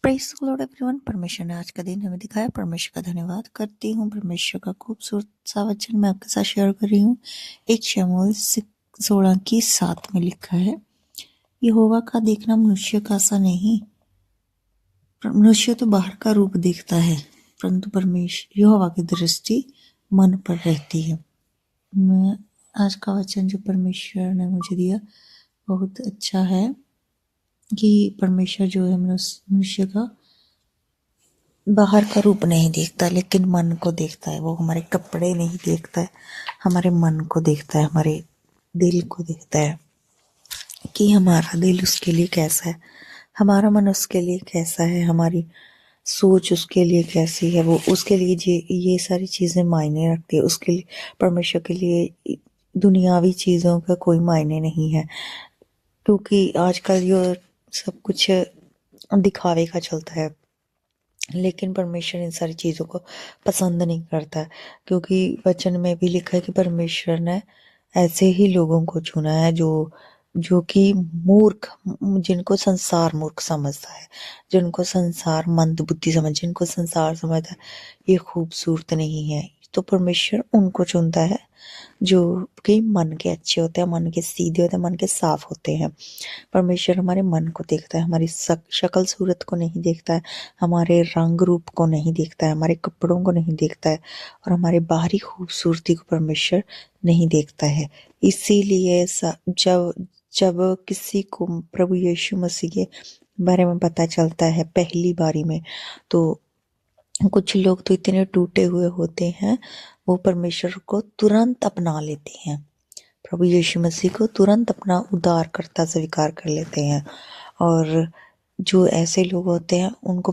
Praise the Lord everyone. परमेश्वर ने आज का दिन हमें दिखाया, परमेश्वर का धन्यवाद करती हूँ। परमेश्वर का खूबसूरत सा वचन मैं आपके साथ शेयर कर रही हूँ। 1 शमूएल 16:7 में लिखा है, यहोवा का देखना मनुष्य का सा नहीं, मनुष्य तो बाहर का रूप देखता है, परंतु परमेश्वर यहोवा की दृष्टि मन पर रहती है। मैं आज का वचन जो परमेश्वर ने मुझे दिया बहुत अच्छा है कि परमेश्वर जो है मनुष्य का बाहर का रूप नहीं देखता, लेकिन मन को देखता है। वो हमारे कपड़े नहीं देखता है, हमारे मन को देखता है, हमारे दिल को देखता है कि हमारा दिल उसके लिए कैसा है, हमारा मन उसके लिए कैसा है, हमारी सोच उसके लिए कैसी है। वो उसके लिए ये सारी चीज़ें मायने रखती है। उसके लिए, परमेश्वर के लिए दुनियावी चीज़ों का कोई मायने नहीं है, क्योंकि आजकल जो सब कुछ दिखावे का चलता है, लेकिन परमेश्वर इन सारी चीज़ों को पसंद नहीं करता, क्योंकि वचन में भी लिखा है कि परमेश्वर ने ऐसे ही लोगों को चुना है जो कि मूर्ख, जिनको संसार मूर्ख समझता है, जिनको संसार मंद बुद्धि जिनको संसार समझता है ये खूबसूरत नहीं है, तो परमेश्वर उनको चुनता है जो कि मन के अच्छे होते हैं, मन के सीधे होते हैं, मन के साफ होते हैं। परमेश्वर हमारे मन को देखता है, हमारी शक्ल सूरत को नहीं देखता है, हमारे रंग रूप को नहीं देखता है, हमारे कपड़ों को नहीं देखता है, और हमारे बाहरी खूबसूरती को परमेश्वर नहीं देखता है। इसीलिए जब जब किसी को प्रभु यीशु मसीह के बारे में पता चलता है पहली बारी में, तो कुछ लोग तो इतने टूटे हुए होते हैं, वो परमेश्वर को तुरंत अपना लेते हैं, प्रभु यीशु मसीह को तुरंत अपना उद्धारकर्ता स्वीकार कर लेते हैं। और जो ऐसे लोग होते हैं उनको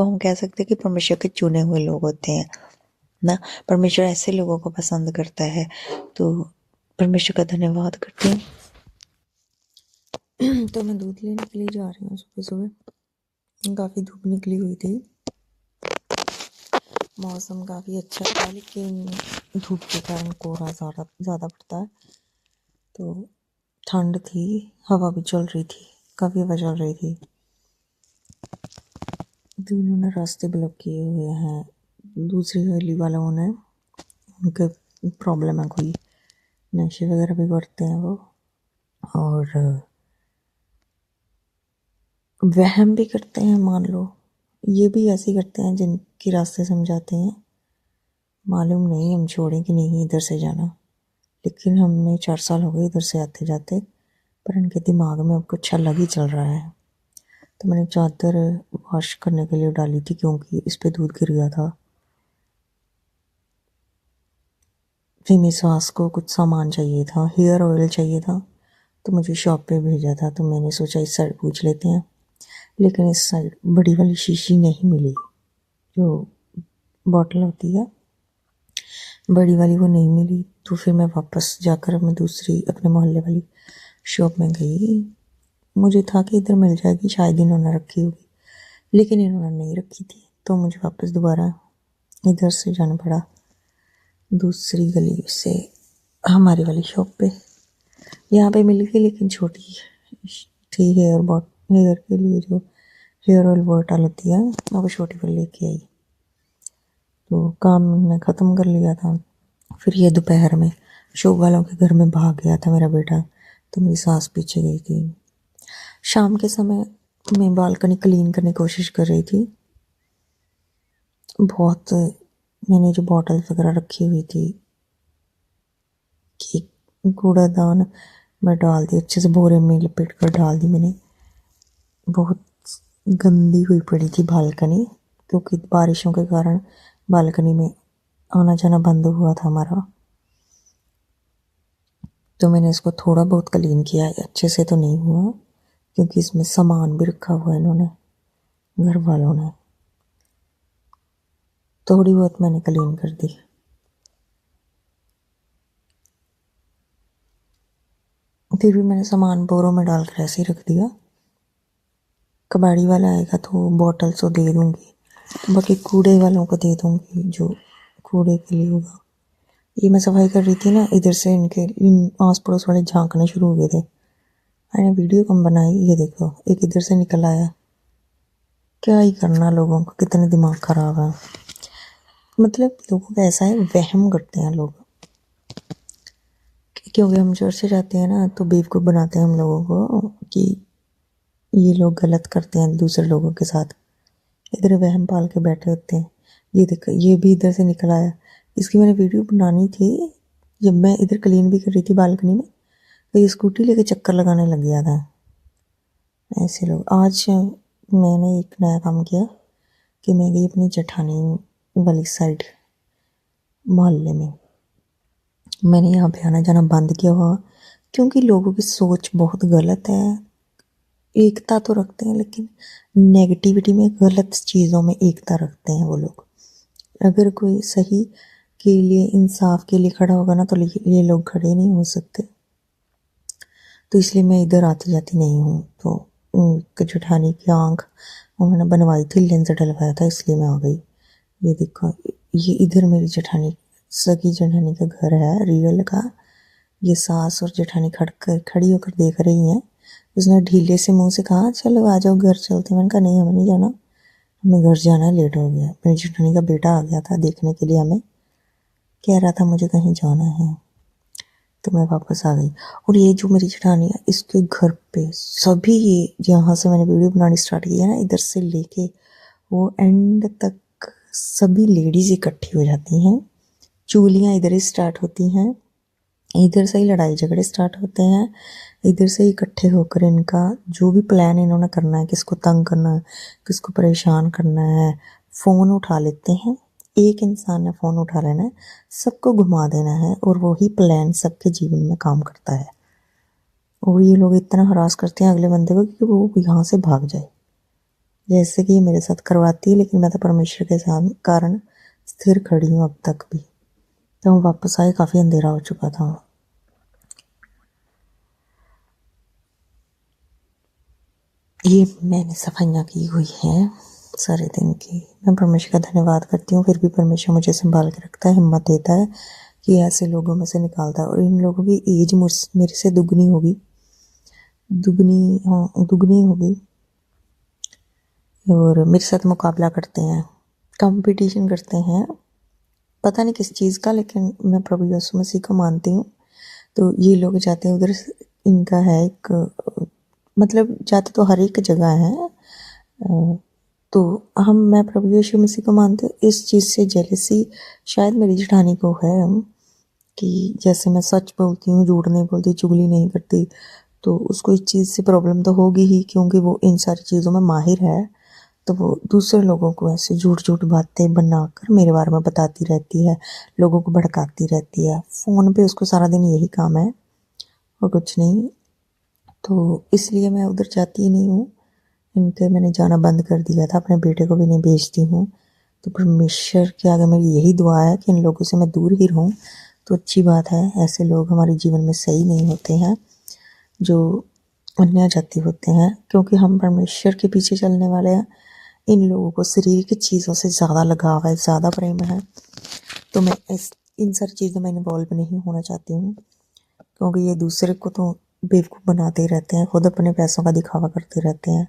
हम कह सकते हैं कि परमेश्वर के चुने हुए लोग होते हैं ना। परमेश्वर ऐसे लोगों को पसंद करता है, तो परमेश्वर का धन्यवाद करती हूँ। तो मैं दूध लेने के लिए जा रही हूँ सुबह सुबह। काफ़ी धूप निकली हुई थी, मौसम काफ़ी अच्छा था, लेकिन धूप के कारण कोहरा ज़्यादा पड़ता है, तो ठंड थी, हवा भी चल रही थी, काफ़ी हवा चल रही थी। तो इन्होंने रास्ते ब्लॉक किए हुए हैं, दूसरी गली वालों ने, उनके प्रॉब्लम है, कोई नशे वगैरह भी करते हैं वो, और वहम भी करते हैं, मान लो ये भी ऐसे ही करते हैं जिनके रास्ते समझाते हैं, मालूम नहीं हम छोड़ें कि नहीं इधर से जाना, लेकिन हमने 4 साल हो गए इधर से आते जाते, पर इनके दिमाग में अब कुछ अलग ही चल रहा है। तो मैंने चादर वॉश करने के लिए डाली थी, क्योंकि इस पे दूध गिर गया था। फिर मेरी सास को कुछ सामान चाहिए था, हेयर ऑयल चाहिए था, तो मुझे शॉप पे भेजा था, तो मैंने सोचा इस साइड पूछ लेते हैं, लेकिन इस साइड बड़ी वाली शीशी नहीं मिली, जो बॉटल होती है बड़ी वाली, वो नहीं मिली। तो फिर मैं वापस जाकर मैं दूसरी अपने मोहल्ले वाली शॉप में गई। मुझे था कि इधर मिल जाएगी, शायद इन्होंने रखी होगी, लेकिन इन्होंने नहीं रखी थी, तो मुझे वापस दोबारा इधर से जाना पड़ा, दूसरी गली से हमारी वाली शॉप पे। यहाँ पे मिल गई, लेकिन छोटी थी, हेयर के लिए जो हेयर ऑयल बॉटल होती है, वो छोटी वाली लेके आई, तो काम मैंने ख़त्म कर लिया था। फिर ये दोपहर में शॉप वालों के घर में भाग गया था मेरा बेटा, तो मेरी सास पीछे गई थी। शाम के समय मैं बालकनी क्लीन करने की कोशिश कर रही थी, बहुत मैंने जो बॉटल वगैरह रखी हुई थी कि कूड़ादान में डाल दी, अच्छे से बोरे में लपेट कर डाल दी मैंने। बहुत गंदी हुई पड़ी थी बालकनी, क्योंकि बारिशों के कारण बालकनी में आना जाना बंद हुआ था हमारा, तो मैंने इसको थोड़ा बहुत क्लीन किया, अच्छे से तो नहीं हुआ, क्योंकि इसमें सामान भी रखा हुआ है इन्होंने, घर वालों ने। थोड़ी बहुत मैंने क्लीन कर दी। फिर भी मैंने सामान बोरों में डाल कर ऐसे ही रख दिया। कबाड़ी वाला आएगा तो बॉटल तो दे दूँगी, बाकी कूड़े वालों को दे दूँगी जो कूड़े के लिए होगा। ये मैं सफाई कर रही थी ना, इधर से इन आस पड़ोस वाले झांकने शुरू हो गए थे। मैंने वीडियो कम बनाई, ये देखो एक इधर से निकल आया, क्या ही करना, लोगों का कितने दिमाग खराब है। मतलब लोगों का ऐसा है, वहम करते हैं लोग, क्योंकि हम चर्च से जाते हैं ना, तो बेवकूफ़ बनाते हैं हम लोगों को कि ये लोग गलत करते हैं दूसरे लोगों के साथ। इधर वहम पाल के बैठे होते हैं। ये देखो, ये भी इधर से निकल आया। इसकी मैंने वीडियो बनानी थी जब मैं इधर क्लीन भी कर रही थी बालकनी में, तो ये स्कूटी लेके चक्कर लगाने लग गया था। ऐसे लोग। आज मैंने एक नया काम किया कि मैं गई अपनी जेठानी वाली साइड मोहल्ले में। मैंने यहाँ पे आना जाना बंद किया हुआ, क्योंकि लोगों की सोच बहुत गलत है। एकता तो रखते हैं लेकिन नेगेटिविटी में, गलत चीज़ों में एकता रखते हैं वो लोग। अगर कोई सही के लिए, इंसाफ के लिए खड़ा होगा ना, तो ये लोग खड़े नहीं हो सकते। तो इसलिए मैं इधर आती जाती नहीं हूँ। तो जेठानी की आँख उन्होंने बनवाई थी, लेंस डलवाया था, इसलिए मैं आ गई। ये देखो, ये इधर मेरी जेठानी, सगी जेठानी का घर है रियल का। ये सास और जेठानी खड़ी होकर देख रही हैं। उसने ढीले से मुंह से कहा, चलो आ जाओ घर चलते। मैंने कहा नहीं, हमें नहीं जाना, हमें घर जाना है, लेट हो गया। मेरी जेठानी का बेटा आ गया था देखने के लिए हमें, कह रहा था मुझे कहीं जाना है, तो मैं वापस आ गई। और ये जो मेरी जेठानी है, इसके घर पे सभी, ये जहाँ से मैंने वीडियो बनानी स्टार्ट की है ना, इधर से लेके वो एंड तक सभी लेडीज इकट्ठी हो जाती हैं। चूलियाँ इधर ही स्टार्ट होती हैं, इधर से ही लड़ाई झगड़े स्टार्ट होते हैं। इधर से ही इकट्ठे होकर इनका जो भी प्लान इन्होंने करना है, किसको तंग करना है, किसको परेशान करना है, फ़ोन उठा लेते हैं। एक इंसान ने फ़ोन उठा लेना है, सबको घुमा देना है, और वही प्लान सबके जीवन में काम करता है। और ये लोग इतना हरास करते हैं अगले बंदे को कि वो यहाँ से भाग जाए, जैसे कि ये मेरे साथ करवाती है। लेकिन मैं तो परमेश्वर के साथ कारण स्थिर खड़ी हूँ अब तक भी। तो हम वापस आए, काफ़ी अंधेरा हो चुका था। ये मैंने सफाइयाँ की हुई हैं सारे दिन की। मैं परमेश्वर का धन्यवाद करती हूँ, फिर भी परमेश्वर मुझे संभाल के रखता है, हिम्मत देता है कि ऐसे लोगों में से निकालता है। और इन लोगों की एज मेरे से दुगनी होगी, दुगनी होगी, और मेरे साथ मुकाबला करते हैं, कंपटीशन करते हैं, पता नहीं किस चीज़ का, लेकिन मैं प्रभु यीशु मसीह को मानती हूँ। तो ये लोग जाते हैं उधर, इनका है एक, मतलब जाते तो हर एक जगह है। तो मैं प्रभु यीशु मसीह को मानते हैं। इस चीज़ से जेलसी शायद मेरी जेठानी को है, कि जैसे मैं सच बोलती हूँ, झूठ नहीं बोलती, चुगली नहीं करती, तो उसको इस चीज़ से प्रॉब्लम तो होगी ही, क्योंकि वो इन सारी चीज़ों में माहिर है। तो वो दूसरे लोगों को ऐसे झूठ झूठ बातें बनाकर मेरे बारे में बताती रहती है, लोगों को भड़काती रहती है। फ़ोन पे उसको सारा दिन यही काम है और कुछ नहीं। तो इसलिए मैं उधर जाती ही नहीं हूँ। इनके मैंने जाना बंद कर दिया था, अपने बेटे को भी नहीं भेजती हूँ। तो परमेश्वर के आगे मेरी यही दुआ है कि इन लोगों से मैं दूर ही रहूँ, तो अच्छी बात है। ऐसे लोग हमारे जीवन में सही नहीं होते हैं, जो अन्य जाति होते हैं, क्योंकि हम परमेश्वर के पीछे चलने वाले हैं। इन लोगों को शरीर की चीज़ों से ज़्यादा लगाव है, ज़्यादा प्रेम है। तो मैं इन सारी चीज़ों में इन्वॉल्व नहीं होना चाहती हूँ, क्योंकि ये दूसरे को तो बेवकूफ़ बनाते ही रहते हैं, खुद अपने पैसों का दिखावा करते रहते हैं।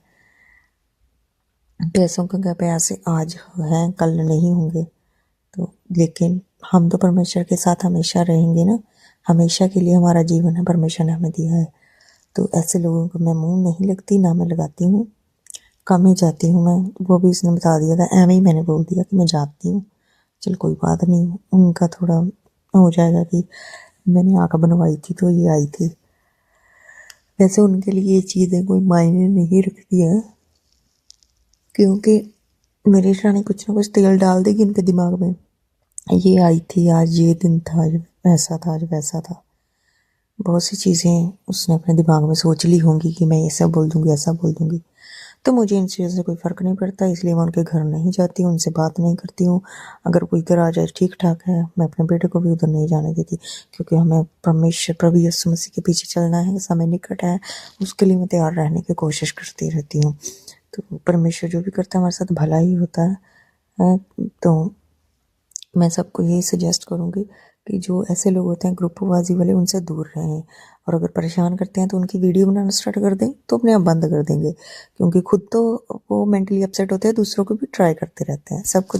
पैसों का क्या, पैसे आज हैं कल नहीं होंगे। तो लेकिन हम तो परमेश्वर के साथ हमेशा रहेंगे ना, हमेशा के लिए हमारा जीवन है, परमेश्वर ने हमें दिया है। तो ऐसे लोगों को मैं मुंह नहीं लगती, ना मैं लगाती हूँ, कम ही जाती हूँ मैं। वो भी इसने बता दिया था, एवं ही मैंने बोल दिया कि मैं जाती हूँ, चल कोई बात नहीं। उनका थोड़ा हो जाएगा कि मैंने आँख बनवाई थी तो ये आई थी। वैसे उनके लिए ये चीज़ें कोई मायने नहीं रखती है, क्योंकि मेरी रानी कुछ ना कुछ तेल डाल देगी उनके दिमाग में। ये आई थी, आज ये दिन था, आज ऐसा था, आज वैसा था। बहुत सी चीज़ें उसने अपने दिमाग में सोच ली होंगी कि मैं ऐसा बोल दूँगी, ऐसा बोल दूँगी। तो मुझे इन चीज़ों से कोई फ़र्क नहीं पड़ता, इसलिए मैं उनके घर नहीं जाती हूँ, उनसे बात नहीं करती हूँ। अगर कोई इधर आ जाए ठीक ठाक है, मैं अपने बेटे को भी उधर नहीं जाने देती, क्योंकि हमें परमेश्वर प्रभु यीशु मसीह के पीछे चलना है, समय निकट है, उसके लिए मैं तैयार रहने की कोशिश करती रहती हूँ। तो परमेश्वर जो भी करता है हमारे साथ भला ही होता है। तो मैं सबको यही सजेस्ट करूँगी कि जो ऐसे लोग होते हैं ग्रुपबाजी वाले, उनसे दूर रहें। और अगर परेशान करते हैं तो उनकी वीडियो बनाना स्टार्ट कर दें तो अपने आप बंद कर देंगे, क्योंकि खुद तो वो मेंटली अपसेट होते हैं, दूसरों को भी ट्राई करते रहते हैं। सबको